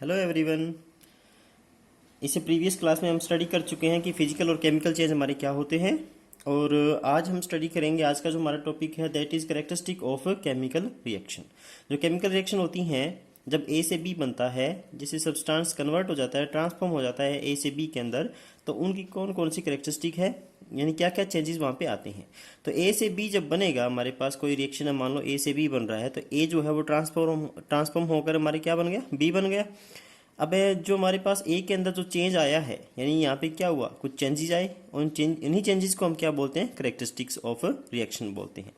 Hello everyone. इससे previous class में हम स्टडी कर चुके हैं कि फिजिकल और केमिकल चेंज हमारे क्या होते हैं। और आज हम स्टडी करेंगे, आज का जो हमारा टॉपिक है that is characteristic of chemical reaction. जो केमिकल रिएक्शन होती हैं, जब ए से बी बनता है, जिससे सब्सटेंस कन्वर्ट हो जाता है, ट्रांसफॉर्म हो जाता है ए से बी के अंदर, तो उनकी कौन कौन सी कैरेक्टरिस्टिक है, यानी क्या क्या चेंजेस वहाँ पे आते हैं। तो ए से बी जब बनेगा, हमारे पास कोई रिएक्शन है, मान लो ए से बी बन रहा है, तो ए जो है वो ट्रांसफॉर्म होकर हमारे क्या बन गया, बी बन गया। अब जो हमारे पास ए के अंदर जो चेंज आया है, यानी यहाँ पे क्या हुआ, कुछ चेंजेस आए, उन इन्हीं चेंजेस को हम क्या बोलते हैं, कैरेक्टरिस्टिक्स ऑफ रिएक्शन बोलते हैं।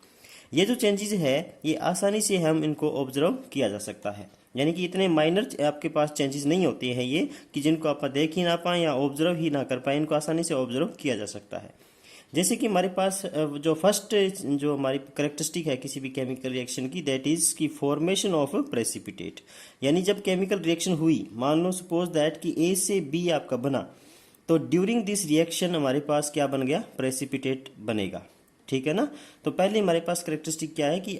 ये जो चेंजेस है, ये आसानी से हम इनको ऑब्जर्व किया जा सकता है, यानी कि इतने माइनर आपके पास चेंजेस नहीं होते हैं ये, कि जिनको आप देख ही ना पाएँ या ऑब्जर्व ही ना कर पाएँ, इनको आसानी से ऑब्जर्व किया जा सकता है। जैसे कि हमारे पास जो फर्स्ट जो हमारी करेक्टरिस्टिक है किसी भी केमिकल रिएक्शन की, दैट इज की फॉर्मेशन ऑफ प्रेसिपिटेट। यानी जब केमिकल रिएक्शन हुई, मान लो सपोज दैट कि ए से बी आपका बना, तो ड्यूरिंग दिस रिएक्शन हमारे पास क्या बन गया, प्रेसिपिटेट बनेगा। ठीक है ना। तो पहले हमारे पास करेक्टरिस्टिक क्या है कि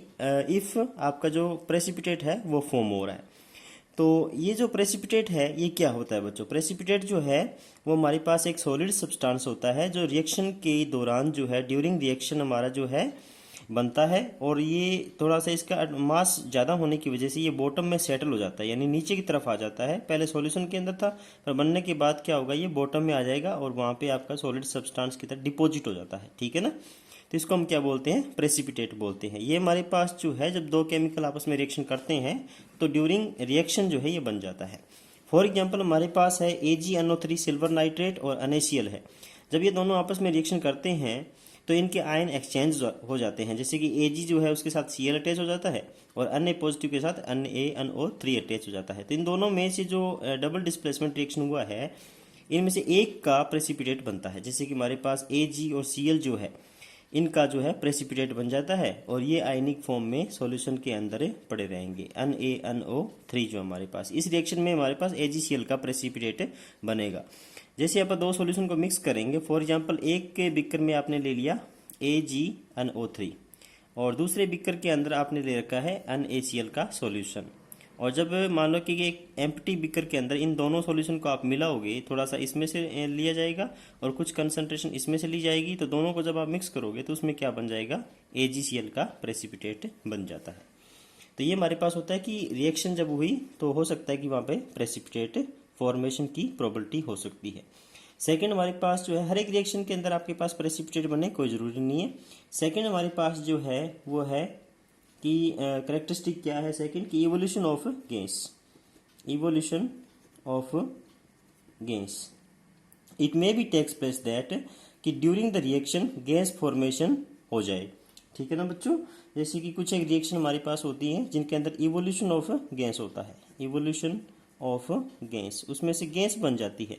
इफ आपका जो प्रेसिपिटेट है वो फॉर्म हो रहा है, तो ये जो प्रेसिपिटेट है ये क्या होता है बच्चों। प्रेसिपिटेट जो है वो हमारे पास एक सॉलिड सब्सटेंस होता है, जो रिएक्शन के दौरान जो है, ड्यूरिंग रिएक्शन हमारा जो है बनता है, और ये थोड़ा सा इसका मास ज़्यादा होने की वजह से ये बॉटम में सेटल हो जाता है, यानी नीचे की तरफ आ जाता है। पहले सॉल्यूशन के अंदर था, पर बनने के बाद क्या होगा, ये बॉटम में आ जाएगा और वहाँ पे आपका सॉलिड सब्सटेंस की तरह डिपॉजिट हो जाता है। ठीक है ना। तो इसको हम क्या बोलते हैं, प्रेसिपिटेट बोलते हैं। ये हमारे पास जो है, जब दो केमिकल आपस में रिएक्शन करते हैं तो ड्यूरिंग रिएक्शन जो है ये बन जाता है। फॉर एग्जांपल हमारे पास है AgNO3 सिल्वर नाइट्रेट और NaCl है। जब ये दोनों आपस में रिएक्शन करते हैं तो इनके आयन एक्सचेंज हो जाते हैं, जैसे कि Ag जो है उसके साथ Cl अटैच हो जाता है और Na पॉजिटिव के साथ NaNO3 अटैच हो जाता है। तो इन दोनों में से जो डबल डिस्प्लेसमेंट रिएक्शन हुआ है, इनमें से एक का प्रेसिपिटेट बनता है। जैसे कि हमारे पास Ag और Cl जो है, इनका जो है प्रेसिपिटेट बन जाता है और ये आयनिक फॉर्म में सॉल्यूशन के अंदर पड़े रहेंगे। NaNO3 जो हमारे पास इस रिएक्शन में हमारे पास AgCl का प्रेसिपिटेट बनेगा। जैसे आप दो सॉल्यूशन को मिक्स करेंगे, फॉर एग्जांपल एक के बिकर में आपने ले लिया AgNO3 और दूसरे बिकर के अंदर आपने ले रखा है NaCl का सॉल्यूशन। और जब मान लो कि एक एम्प्टी बीकर के अंदर इन दोनों सॉल्यूशन को आप मिलाओगे, थोड़ा सा इसमें से लिया जाएगा और कुछ कंसंट्रेशन इसमें से ली जाएगी, तो दोनों को जब आप मिक्स करोगे तो उसमें क्या बन जाएगा, AgCl का प्रेसिपिटेट बन जाता है। तो ये हमारे पास होता है कि रिएक्शन जब हुई तो हो सकता है कि वहाँ पे प्रेसिपिटेट फॉर्मेशन की प्रोबेबिलिटी हो सकती है। सेकेंड, हमारे पास जो है हर एक रिएक्शन के अंदर आपके पास प्रेसिपिटेट बने कोई ज़रूरी नहीं है। सेकेंड हमारे पास जो है वो है कि करेक्टरिस्टिक क्या है सेकंड, की evolution of gas. Evolution of gas, it may be takes place that कि during the reaction gas formation हो जाए। ठीक है ना बच्चों। जैसे कि कुछ एक रिएक्शन हमारे पास होती है जिनके अंदर इवोल्यूशन ऑफ गैस होता है, इवोल्यूशन ऑफ गैस, उसमें से गैस बन जाती है।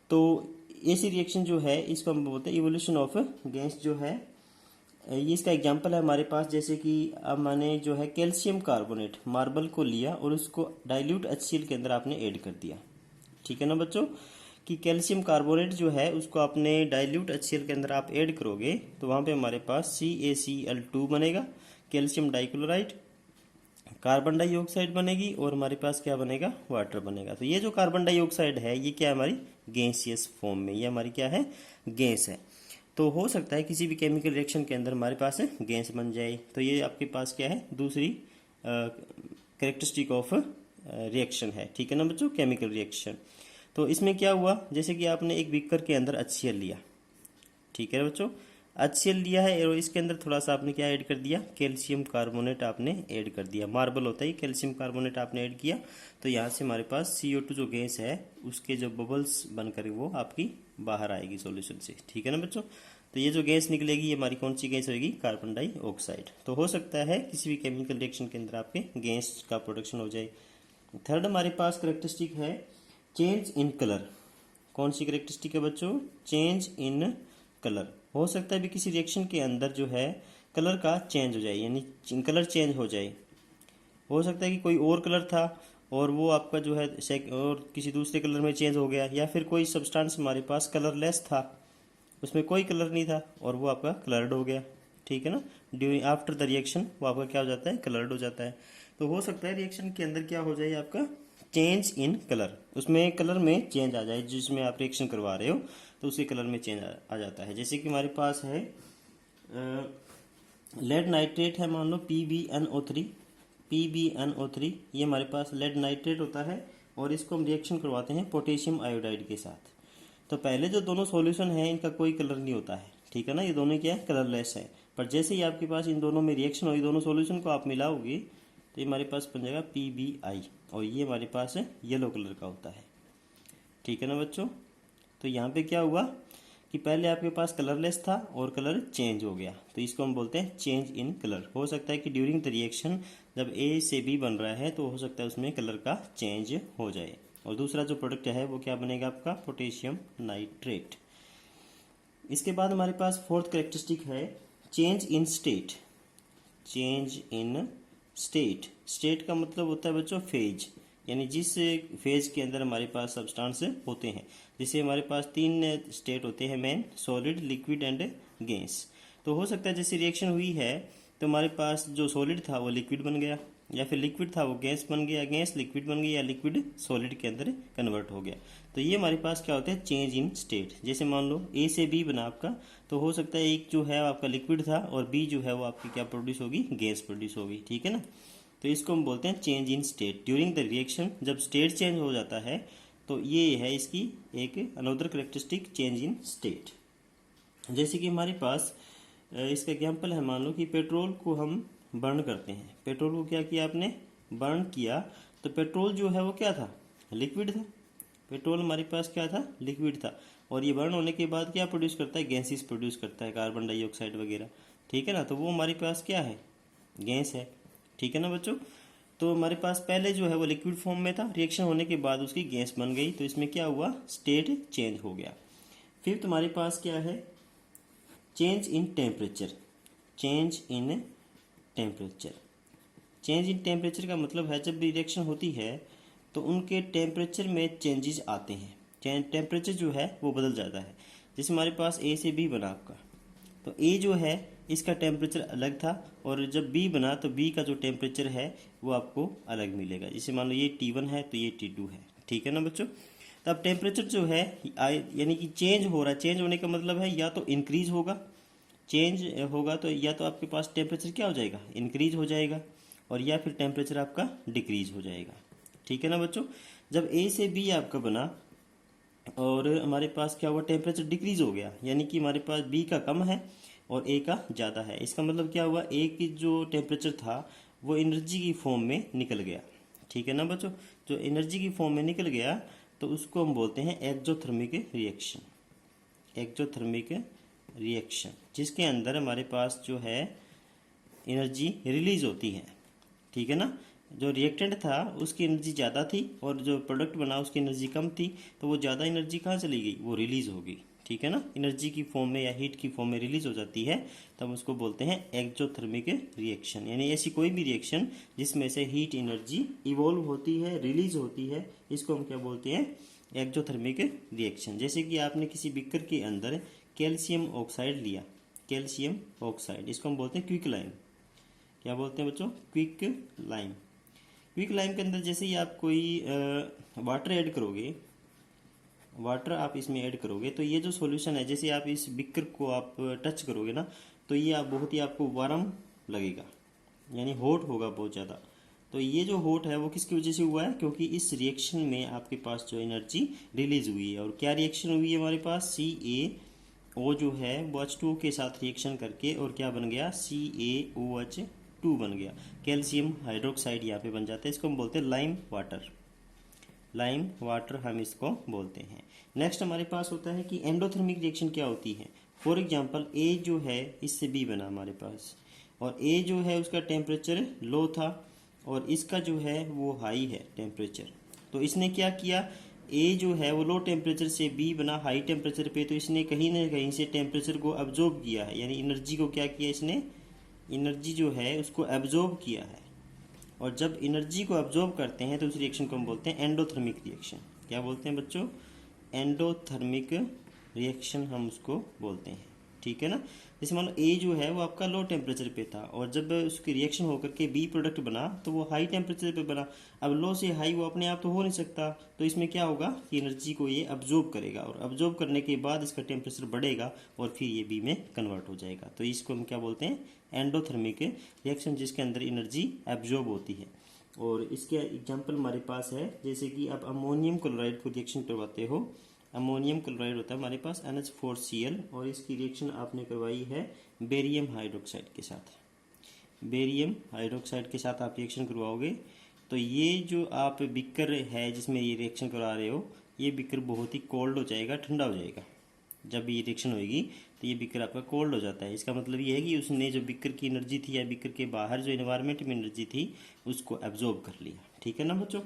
तो ऐसी रिएक्शन जो है इसको हम बोलते हैं इवोल्यूशन ऑफ गैस जो है। ये इसका एग्जांपल है हमारे पास, जैसे कि अब मैंने जो है कैल्शियम कार्बोनेट मार्बल को लिया और उसको डाइल्यूट HCl के अंदर आपने ऐड कर दिया। ठीक है ना बच्चों, कि कैल्शियम कार्बोनेट जो है उसको आपने डाइल्यूट HCl के अंदर आप ऐड करोगे तो वहाँ पे हमारे पास CaCl2 बनेगा, कैल्शियम डाइक्लोराइड, कार्बन डाइऑक्साइड बनेगी और हमारे पास क्या बनेगा, वाटर बनेगा। तो ये जो कार्बन डाइऑक्साइड है ये क्या है, हमारी गैसियस फॉर्म में, ये हमारी क्या है, गैस है। तो हो सकता है किसी भी केमिकल रिएक्शन के अंदर हमारे पास गैस बन जाए। तो ये आपके पास क्या है, दूसरी कैरेक्टरिस्टिक ऑफ रिएक्शन है। ठीक है ना बच्चों, केमिकल रिएक्शन। तो इसमें क्या हुआ, जैसे कि आपने एक बीकर के अंदर HCl लिया, ठीक है बच्चों, HCl लिया है और इसके अंदर थोड़ा सा आपने क्या ऐड कर दिया, कैल्शियम कार्बोनेट आपने ऐड कर दिया। मार्बल होता है, कैल्शियम कार्बोनेट आपने ऐड किया, तो यहाँ से हमारे पास CO2 जो गैस है उसके जो बबल्स बनकर वो आपकी बाहर आएगी सॉल्यूशन से। ठीक है ना बच्चों। तो ये जो गैस निकलेगी ये हमारी कौन सी गैस होगी, कार्बन डाइऑक्साइड। तो हो सकता है किसी भी केमिकल रिएक्शन के अंदर आपके गैस का प्रोडक्शन हो जाए। थर्ड हमारे पास करेक्टरिस्टिक है चेंज इन कलर। कौन सी करेक्टरिस्टिक है बच्चों, चेंज इन कलर। हो सकता है भी किसी रिएक्शन के अंदर जो है कलर का चेंज हो जाए, यानी कलर चेंज हो जाए। हो सकता है कि कोई और कलर था और वो आपका जो है और किसी दूसरे कलर में चेंज हो गया, या फिर कोई सब्सटेंस हमारे पास कलरलेस था, उसमें कोई कलर नहीं था और वो आपका कलर्ड हो गया। ठीक है ना, ड्यूरिंग आफ्टर द रिएक्शन वो आपका क्या हो जाता है, कलर्ड हो जाता है। तो हो सकता है रिएक्शन के अंदर क्या हो जाए, आपका चेंज इन कलर, उसमें कलर में चेंज आ जाए, जिसमें आप रिएक्शन करवा रहे हो तो उसके कलर में चेंज आ जाता है। जैसे कि हमारे पास है लेड नाइट्रेट है, मान लो PbNO3, PbNO3 ये हमारे पास लेड नाइट्रेट होता है और इसको हम रिएक्शन करवाते हैं पोटेशियम आयोडाइड के साथ। तो पहले जो दोनों सॉल्यूशन है इनका कोई कलर नहीं होता है, ठीक है ना, ये दोनों क्या है, कलरलेस है। पर जैसे ही आपके पास इन दोनों में रिएक्शन होगी, दोनों सॉल्यूशन को आप मिलाओगे तो ये हमारे पास बन जाएगा PbI और ये हमारे पास येलो कलर का होता है, ठीक है ना बच्चों। तो यहाँ पे क्या हुआ कि पहले आपके पास कलरलेस था और कलर चेंज हो गया, तो इसको हम बोलते हैं चेंज इन कलर। हो सकता है कि ड्यूरिंग द रिएक्शन जब A से B बन रहा है तो हो सकता है उसमें कलर का चेंज हो जाए। और दूसरा जो प्रोडक्ट है वो क्या बनेगा आपका, पोटेशियम नाइट्रेट। इसके बाद हमारे पास फोर्थ कैरेक्टरिस्टिक है change in state. Change in state, state का मतलब होता है बच्चों फेज, यानी जिस फेज के अंदर हमारे पास सब्सटेंस होते हैं। जैसे हमारे पास 3 स्टेट होते हैं main, solid, liquid and gas. तो हो सकता है जैसे रिएक्शन हुई है तो हमारे पास जो सॉलिड था वो लिक्विड बन गया, या फिर लिक्विड था वो गैस बन गया, गैस लिक्विड बन गई, या लिक्विड सॉलिड के अंदर कन्वर्ट हो गया। तो ये हमारे पास क्या होता है, चेंज इन स्टेट। जैसे मान लो A से B बना आपका, तो हो सकता है एक जो है आपका लिक्विड था और B जो है वो आपकी क्या प्रोड्यूस होगी, गैस प्रोड्यूस होगी, ठीक है ना। तो इसको हम बोलते हैं change in state during the reaction. जब स्टेट चेंज हो जाता है तो ये है इसकी एक another characteristic, change in state. जैसे कि हमारे पास इसका एग्जाम्पल है, मान लो कि पेट्रोल को हम बर्न करते हैं। पेट्रोल को क्या किया आपने, बर्न किया, तो पेट्रोल जो है वो क्या था, लिक्विड था। पेट्रोल हमारे पास क्या था, लिक्विड था। और ये बर्न होने के बाद क्या प्रोड्यूस करता है, गैसेस प्रोड्यूस करता है, कार्बन डाइऑक्साइड वगैरह, ठीक है ना। तो वो हमारे पास क्या है, गैस है, ठीक है ना बच्चों। तो हमारे पास पहले जो है वो लिक्विड फॉर्म में था, रिएक्शन होने के बाद उसकी गैस बन गई, तो इसमें क्या हुआ, स्टेट चेंज हो गया। फिर तुम्हारे पास क्या है, change in temperature. Change in temperature, change in temperature का मतलब है जब भी रिएक्शन होती है तो उनके टेम्परेचर में चेंजेस आते हैं, टेम्परेचर जो है वो बदल जाता है। जैसे हमारे पास A से B बना आपका, तो A जो है इसका टेम्परेचर अलग था और जब B बना तो B का जो टेम्परेचर है वो आपको अलग मिलेगा। जैसे मान लो ये T1 है तो ये T2 है, ठीक है ना बच्चों। तो अब टेम्परेचर जो है यानी कि चेंज हो रहा है, चेंज होने का मतलब है या तो इंक्रीज होगा, चेंज होगा तो या तो आपके पास टेम्परेचर क्या हो जाएगा, इंक्रीज हो जाएगा, और या फिर टेम्परेचर आपका डिक्रीज हो जाएगा, ठीक है ना बच्चों। जब A से B आपका बना और हमारे पास क्या हुआ, टेम्परेचर डिक्रीज हो गया, यानी कि हमारे पास B का कम है और A का ज़्यादा है। इसका मतलब क्या हुआ, A की जो टेम्परेचर था वो एनर्जी की फॉर्म में निकल गया, ठीक है ना बच्चों। जो एनर्जी की फॉर्म में निकल गया तो उसको हम बोलते हैं एक्जोथर्मिक रिएक्शन। एक्जोथर्मिक रिएक्शन जिसके अंदर हमारे पास जो है एनर्जी रिलीज होती है, ठीक है ना। जो रिएक्टेंट था उसकी एनर्जी ज़्यादा थी और जो प्रोडक्ट बना उसकी एनर्जी कम थी, तो वो ज़्यादा एनर्जी कहाँ चली गई, वो रिलीज हो गई, ठीक है ना। एनर्जी की फॉर्म में या हीट की फॉर्म में रिलीज हो जाती है, तब उसको बोलते हैं एक्जोथर्मिक रिएक्शन। यानी ऐसी कोई भी रिएक्शन जिसमें से हीट एनर्जी इवॉल्व होती है, रिलीज होती है, इसको हम क्या बोलते हैं, एक्जोथर्मिक रिएक्शन। जैसे कि आपने किसी बीकर के अंदर कैल्शियम ऑक्साइड लिया, कैल्शियम ऑक्साइड, इसको हम बोलते हैं क्विक लाइम। क्या बोलते हैं बच्चों, क्विक लाइम। क्विक लाइम के अंदर जैसे ही आप कोई वाटर ऐड करोगे, वाटर आप इसमें ऐड करोगे तो ये जो सॉल्यूशन है, जैसे आप इस बिकर को आप टच करोगे ना तो ये आप बहुत ही आपको वार्म लगेगा, यानी हॉट होगा बहुत ज़्यादा। तो ये जो हॉट है वो किसकी वजह से हुआ है, क्योंकि इस रिएक्शन में आपके पास जो एनर्जी रिलीज हुई है। और क्या रिएक्शन हुई है हमारे पास, CaO जो है वो H2O के साथ रिएक्शन करके और क्या बन गया, CaOH2 बन गया, कैल्शियम हाइड्रोक्साइड यहाँ पे बन जाता है। इसको हम बोलते हैं लाइम वाटर, लाइम वाटर हम इसको बोलते हैं। नेक्स्ट हमारे पास होता है कि एंडोथर्मिक रिएक्शन क्या होती है। फॉर एग्जांपल A जो है इससे B बना हमारे पास, और A जो है उसका टेम्परेचर लो था और इसका जो है वो हाई है टेम्परेचर। तो इसने क्या किया, A जो है वो लो टेम्परेचर से B बना हाई टेम्परेचर पे, तो इसने कहीं ना कहीं से टेम्परेचर को अब्जॉर्ब किया है, यानी एनर्जी को क्या किया इसने, एनर्जी जो है उसको एब्जॉर्ब किया है। और जब एनर्जी को अब्जॉर्ब करते हैं तो उस रिएक्शन को हम बोलते हैं एंडोथर्मिक रिएक्शन। क्या बोलते हैं बच्चों, एंडोथर्मिक रिएक्शन हम उसको बोलते हैं, ठीक है ना। जैसे मान लो ए जो है वो आपका लो टेम्परेचर पे था और जब उसकी रिएक्शन होकर के बी प्रोडक्ट बना तो वो हाई टेम्परेचर पे बना। अब लो से हाई वो अपने आप तो हो नहीं सकता, तो इसमें क्या होगा कि एनर्जी को ये अब्जॉर्ब करेगा और अब्जॉर्ब करने के बाद इसका टेम्परेचर बढ़ेगा और फिर ये बी में कन्वर्ट हो जाएगा। तो इसको हम क्या बोलते हैं, एंडोथर्मिक रिएक्शन, जिसके अंदर एनर्जी एब्जॉर्ब होती है। और इसके एग्जाम्पल हमारे पास है, जैसे कि आप अमोनियम क्लोराइड को रिएक्शन करवाते हो। अमोनियम क्लोराइड होता है हमारे पास NH4Cl और इसकी रिएक्शन आपने करवाई है बेरियम हाइड्रोक्साइड के साथ। बेरियम हाइड्रोक्साइड के साथ आप रिएक्शन करवाओगे तो ये जो आप बिकर है जिसमें ये रिएक्शन करा रहे हो, ये बिकर बहुत ही कोल्ड हो जाएगा, ठंडा हो जाएगा। जब ये रिएक्शन होगी तो ये बिकर आपका कोल्ड हो जाता है। इसका मतलब ये है कि उसने जो बिकर की एनर्जी थी या बिकर के बाहर जो एनवायरनमेंट में एनर्जी थी उसको एब्जॉर्ब कर लिया, ठीक है ना बच्चों।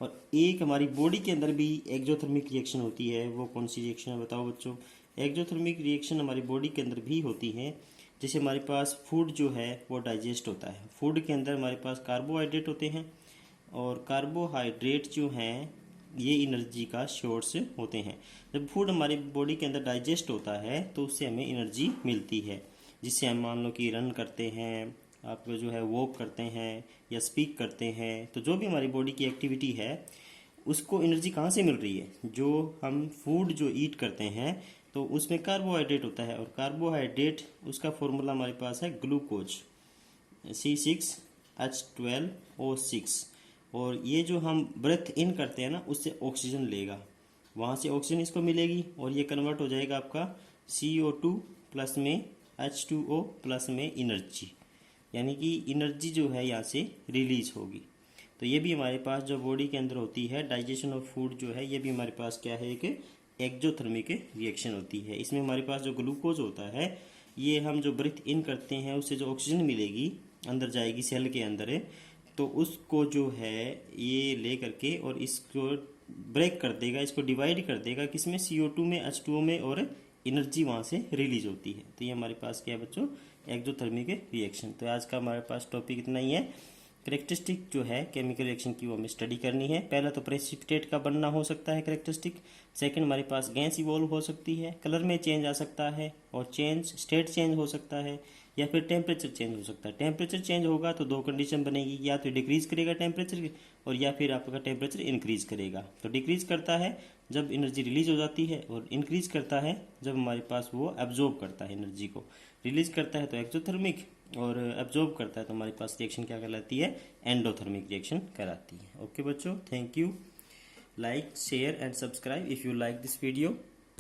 और एक हमारी बॉडी के अंदर भी एक्जोथर्मिक रिएक्शन होती है, वो कौन सी रिएक्शन है बताओ बच्चों। एक्जोथर्मिक रिएक्शन हमारी बॉडी के अंदर भी होती है। जैसे हमारे पास फूड जो है वो डाइजेस्ट होता है, फूड के अंदर हमारे पास कार्बोहाइड्रेट होते हैं और कार्बोहाइड्रेट जो हैं ये एनर्जी का सोर्स होते हैं। जब फूड हमारी बॉडी के अंदर डाइजेस्ट होता है तो उससे हमें एनर्जी मिलती है, जिससे हम मान लो कि रन करते हैं, आप जो है वॉक करते हैं या स्पीक करते हैं, तो जो भी हमारी बॉडी की एक्टिविटी है उसको एनर्जी कहाँ से मिल रही है, जो हम फूड जो ईट करते हैं तो उसमें कार्बोहाइड्रेट होता है और कार्बोहाइड्रेट उसका फॉर्मूला हमारे पास है ग्लूकोज C6H12O6। और ये जो हम ब्रेथ इन करते हैं ना उससे ऑक्सीजन लेगा, वहाँ से ऑक्सीजन इसको मिलेगी और ये कन्वर्ट हो जाएगा आपका CO2 प्लस में H2O प्लस में एनर्जी, यानी कि एनर्जी जो है यहाँ से रिलीज होगी। तो ये भी हमारे पास जो बॉडी के अंदर होती है डाइजेशन ऑफ फूड जो है, ये भी हमारे पास क्या है, एक एक्जोथर्मिक रिएक्शन होती है। इसमें हमारे पास जो ग्लूकोज होता है ये हम जो ब्रीथ इन करते हैं उससे जो ऑक्सीजन मिलेगी अंदर जाएगी सेल के अंदर, तो उसको जो है ये ले करके और इसको ब्रेक कर देगा, इसको डिवाइड कर देगा किसमें, CO2 में, H2O में, और एनर्जी वहाँ से रिलीज होती है। तो ये हमारे पास क्या है बच्चों, एक्जोथर्मिक रिएक्शन। तो आज का हमारे पास टॉपिक इतना ही है। करेक्टरिस्टिक जो है केमिकल रिएक्शन की वो हमें स्टडी करनी है। पहला तो प्रेसिपिटेट का बनना हो सकता है करेक्टरिस्टिक, सेकंड हमारे पास गैस इवॉल्व हो सकती है, कलर में चेंज आ सकता है और स्टेट चेंज हो सकता है, या फिर टेम्परेचर चेंज हो सकता है। टेम्परेचर चेंज होगा तो दो कंडीशन बनेगी, या तो डिक्रीज करेगा टेम्परेचर और या फिर आपका टेम्परेचर इंक्रीज करेगा। तो डिक्रीज करता है जब एनर्जी रिलीज हो जाती है और इंक्रीज करता है जब हमारे पास वो एब्जॉर्ब करता है एनर्जी को। रिलीज करता है तो एक्सोथर्मिक और एब्जॉर्ब करता है तो हमारे पास रिएक्शन क्या कहलाती है, एंडोथर्मिक रिएक्शन कहलाती है। ओके बच्चों, thank you. Like, share and subscribe if you like this video.